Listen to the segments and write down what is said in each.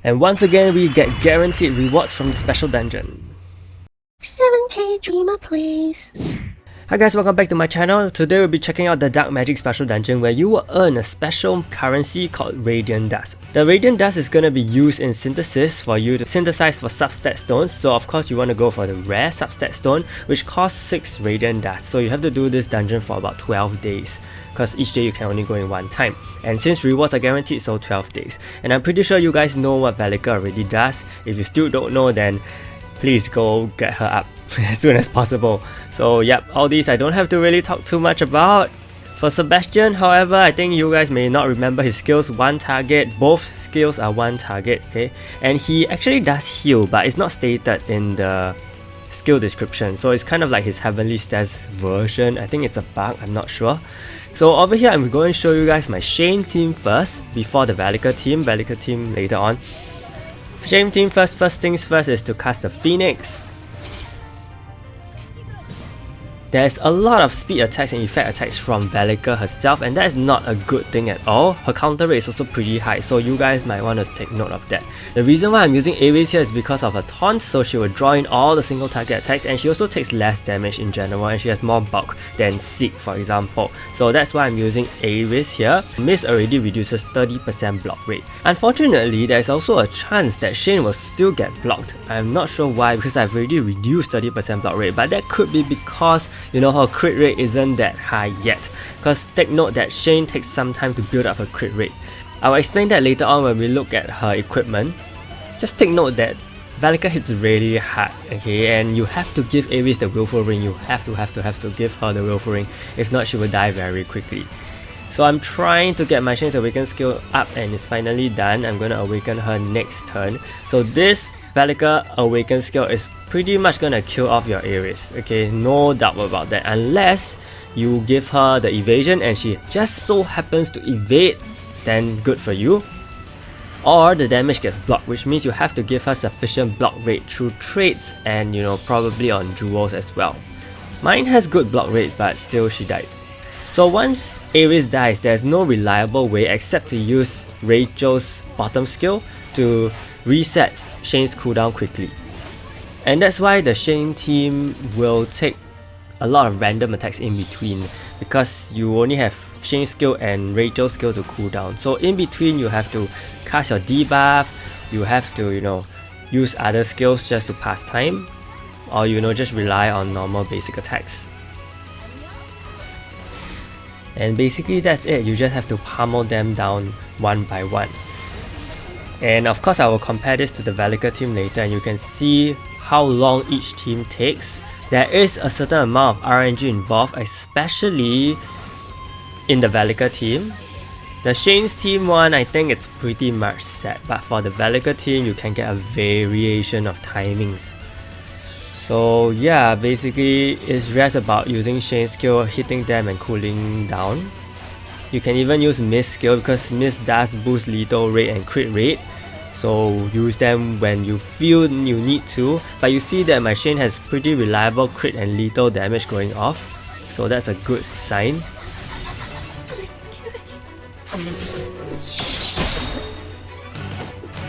And once again, we get guaranteed rewards from the special dungeon. 7k Dreamer please. Hi guys, welcome back to my channel. Today we'll be checking out the Dark Magic special dungeon where you will earn a special currency called Radiant Dust. The Radiant Dust is going to be used in synthesis for you to synthesize for substat stones. So of course you want to go for the rare substat stone, which costs 6 Radiant Dust. So you have to do this dungeon for about 12 days. Because each day you can only go in one time. And since rewards are guaranteed, so 12 days. And I'm pretty sure you guys know what Velika already does. If you still don't know, then please go get her up as soon as possible. So yep, all these I don't have to really talk too much about. For Sebastian, however, I think you guys may not remember his skills. One target, both skills are one target, okay? And he actually does heal, but it's not stated in the skill description. So it's kind of like his Heavenly Stairs version. I think it's a bug, I'm not sure. So over here, I'm going to show you guys my Shane team first, before the Velika team later on. Shane team first things first is to cast the Phoenix. There's a lot of speed attacks and effect attacks from Velika herself, and that is not a good thing at all. Her counter rate is also pretty high, so you guys might want to take note of that. The reason why I'm using Ares here is because of her taunt, so she will draw in all the single target attacks, and she also takes less damage in general, and she has more bulk than Seek, for example. So that's why I'm using Ares here. Miss already reduces 30% block rate. Unfortunately, there's also a chance that Shane will still get blocked. I'm not sure why, because I've already reduced 30% block rate, but that could be because her crit rate isn't that high yet. Because take note that Shane takes some time to build up her crit rate. I'll explain that later on when we look at her equipment. Just take note that Velika hits really hard, okay, and you have to give Ares the Willful Ring. You have to give her the Willful Ring. If not, she will die very quickly. So I'm trying to get my Shane's Awaken skill up, and it's finally done. I'm gonna awaken her next turn. So this Velika Awaken skill is pretty much gonna kill off your Ares, okay, no doubt about that, unless you give her the evasion and she just so happens to evade, then good for you. Or the damage gets blocked, which means you have to give her sufficient block rate through traits and probably on jewels as well. Mine has good block rate, but still she died. So once Ares dies, there's no reliable way except to use Rachel's bottom skill to reset Shane's cooldown quickly. And that's why the Shane team will take a lot of random attacks in between, because you only have Shane's skill and Rachel's skill to cool down. So in between you have to cast your debuff, you have to use other skills just to pass time, or just rely on normal basic attacks. And basically that's it, you just have to pummel them down one by one. And of course I will compare this to the Velika team later, and you can see how long each team takes. There is a certain amount of RNG involved, especially in the Velika team. The Shane's team one, I think it's pretty much set, but for the Velika team you can get a variation of timings. So yeah, basically it's just about using Shane's skill, hitting them and cooling down. You can even use Miss skill, because Miss does boost lethal rate and crit rate. So use them when you feel you need to, but you see that my Shane has pretty reliable crit and lethal damage going off, so that's a good sign.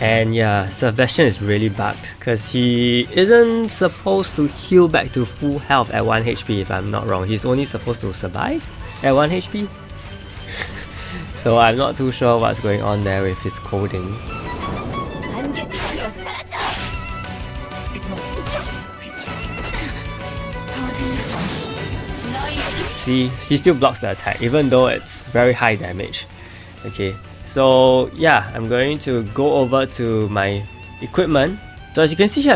And yeah, Sebastian is really bugged, because he isn't supposed to heal back to full health at 1 HP if I'm not wrong. He's only supposed to survive at 1 HP. So I'm not too sure what's going on there with his coding. See, he still blocks the attack even though it's very high damage. Okay, so yeah, I'm going to go over to my equipment. So as you can see here,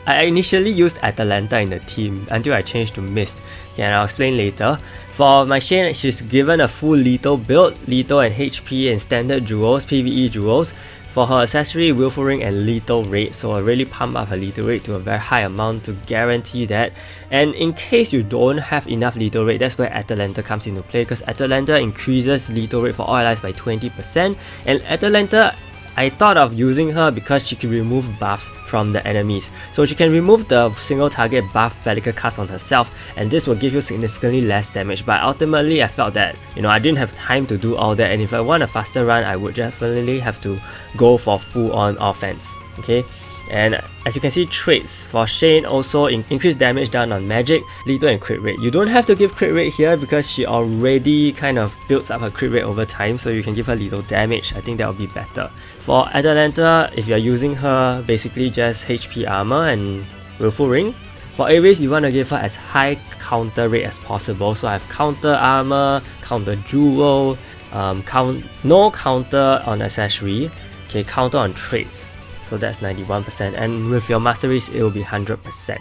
I initially used Atalanta in the team until I changed to Mist. Okay, and I'll explain later. For my Shane, she's given a full lethal build, lethal and HP and standard jewels, PvE jewels. For her accessory, Willful Ring and lethal rate, so I really pump up her lethal rate to a very high amount to guarantee that. And in case you don't have enough lethal rate, that's where Atalanta comes into play, because Atalanta increases lethal rate for all allies by 20%, and Atalanta I thought of using her because she can remove buffs from the enemies. So she can remove the single target buff Velika casts on herself, and this will give you significantly less damage. But ultimately I felt that, I didn't have time to do all that, and if I want a faster run, I would definitely have to go for full on offense. Okay. And as you can see, traits for Shane also increase damage done on magic, lethal and crit rate. You don't have to give crit rate here because she already kind of builds up her crit rate over time, so you can give her lethal damage. I think that would be better. For Atalanta, if you're using her, basically just HP armor and Willful Ring. For Ares, you want to give her as high counter rate as possible. So I have counter armor, counter jewel, no counter on accessory, okay, counter on traits. So that's 91%, and with your masteries it will be 100%.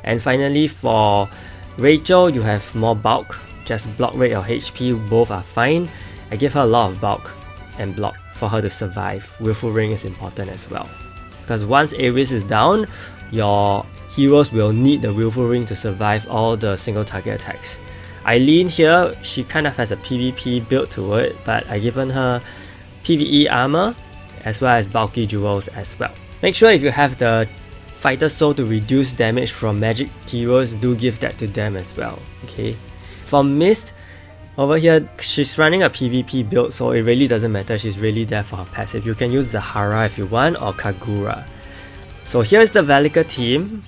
And finally for Rachel, you have more bulk, just block rate or HP, both are fine. I give her a lot of bulk and block for her to survive. Willful Ring is important as well, because once Ares is down, your heroes will need the Willful Ring to survive all the single target attacks. Eileen here, she kind of has a PvP build to it, but I given her PvE armor as well as bulky jewels as well. Make sure if you have the fighter soul to reduce damage from magic heroes, do give that to them as well. Okay. For Mist, over here she's running a PvP build, so it really doesn't matter, she's really there for her passive. You can use Zahara if you want, or Kagura. So here's the Velika team.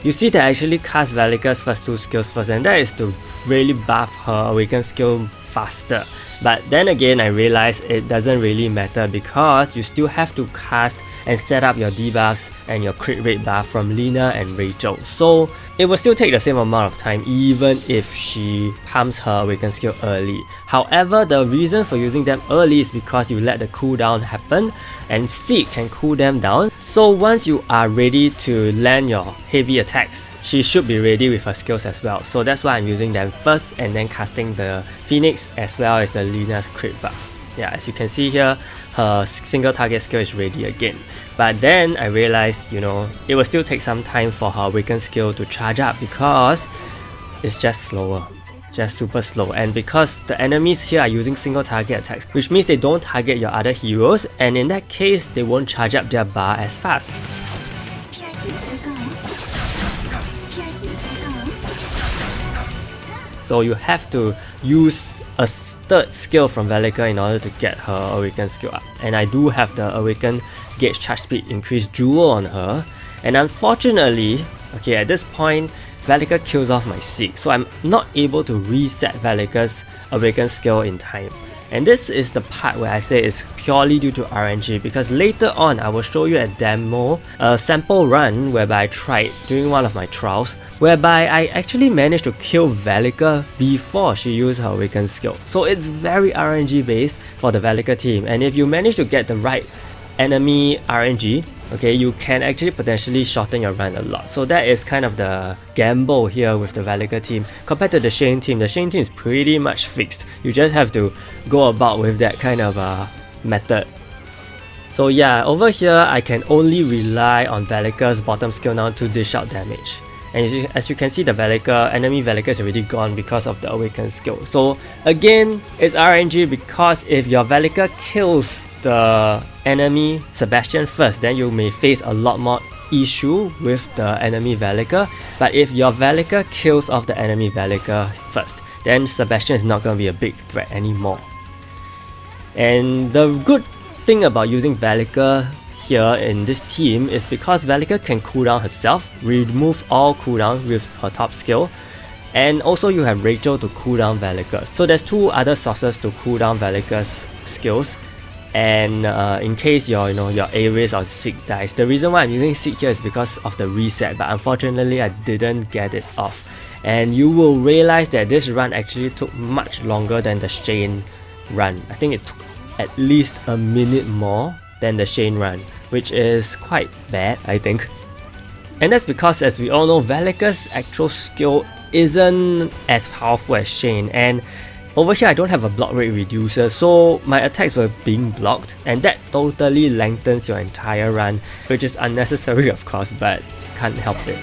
You see that I actually cast Velika's first two skills first, and that is to really buff her awaken skill faster. But then again, I realized it doesn't really matter because you still have to cast and set up your debuffs and your crit rate buff from Lina and Rachel. So it will still take the same amount of time even if she pumps her awaken skill early. However, the reason for using them early is because you let the cooldown happen, and Seek can cool them down. So once you are ready to land your heavy attacks, she should be ready with her skills as well. So that's why I'm using them first and then casting the Phoenix as well as the Lina's crit buff. Yeah, as you can see here, her single target skill is ready again. But then I realized, it will still take some time for her awaken skill to charge up because it's just slower. Just super slow, and because the enemies here are using single target attacks, which means they don't target your other heroes, and in that case they won't charge up their bar as fast. So you have to use a third skill from Velika in order to get her awaken skill up, and I do have the awaken gauge charge speed increased jewel on her, and unfortunately, okay, at this point Velika kills off my Seek, so I'm not able to reset Velika's awaken skill in time. And this is the part where I say it's purely due to RNG, because later on I will show you a demo, a sample run whereby I tried during one of my trials, whereby I actually managed to kill Velika before she used her awaken skill. So it's very RNG based for the Velika team, and if you manage to get the right enemy RNG, okay, you can actually potentially shorten your run a lot. So that is kind of the gamble here with the Velika team compared to the Shane team. The Shane team is pretty much fixed. You just have to go about with that kind of method. So yeah, over here I can only rely on Velika's bottom skill now to dish out damage. And as you can see, the enemy Velika is already gone because of the awakened skill. So again, it's RNG, because if your Velika kills the enemy Sebastian first, then you may face a lot more issue with the enemy Velika. But if your Velika kills off the enemy Velika first, then Sebastian is not going to be a big threat anymore. And the good thing about using Velika here in this team is because Velika can cooldown herself, remove all cooldown with her top skill, and also you have Rachel to cooldown Velika. So there's two other sources to cooldown Velika's skills. And in case your Ares or Seek dies, the reason why I'm using Seek here is because of the reset, but unfortunately I didn't get it off. And you will realize that this run actually took much longer than the Shane run. I think it took at least a minute more than the Shane run, which is quite bad, I think. And that's because, as we all know, Velika's actual skill isn't as powerful as Shane, and over here I don't have a block rate reducer, so my attacks were being blocked, and that totally lengthens your entire run, which is unnecessary of course, but can't help it.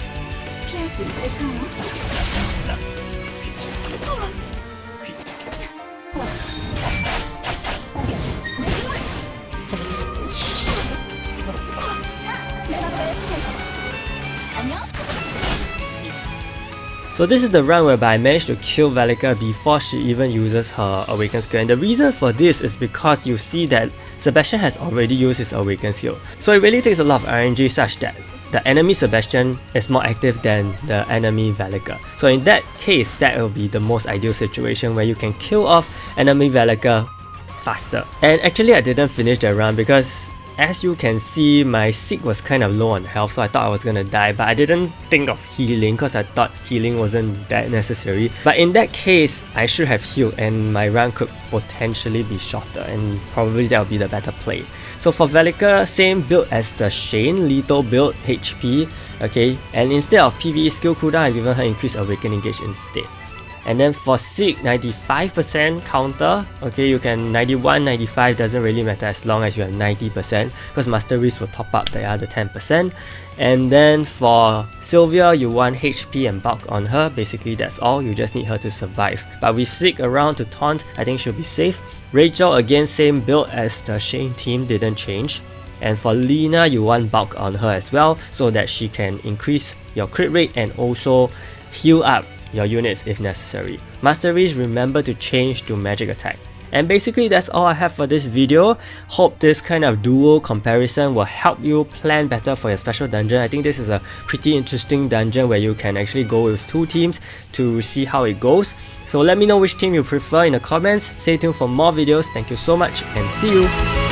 So this is the run whereby I managed to kill Velika before she even uses her Awaken skill, and the reason for this is because you see that Sebastian has already used his Awaken skill. So it really takes a lot of RNG such that the enemy Sebastian is more active than the enemy Velika. So in that case, that will be the most ideal situation where you can kill off enemy Velika faster. And actually I didn't finish the run because as you can see, my Seek was kind of low on health, so I thought I was gonna die, but I didn't think of healing because I thought healing wasn't that necessary. But in that case, I should have healed and my run could potentially be shorter, and probably that would be the better play. So for Velika, same build as the Shane, lethal build, HP, okay, and instead of PvE skill cooldown, I've given her increased Awakening Gauge instead. And then for Seek, 95% counter, okay, you can 91, 95, doesn't really matter as long as you have 90%, because Master Race will top up the other 10%. And then for Sylvia, you want HP and bulk on her, basically that's all, you just need her to survive. But with Seek around to taunt, I think she'll be safe. Rachel, again, same build as the Shane team, didn't change. And for Lena, you want bulk on her as well, so that she can increase your crit rate and also heal up your units if necessary. Master Race, remember to change to magic attack. And basically that's all I have for this video. Hope this kind of duo comparison will help you plan better for your special dungeon. I think this is a pretty interesting dungeon where you can actually go with 2 teams to see how it goes. So let me know which team you prefer in the comments. Stay tuned for more videos. Thank you so much and see you!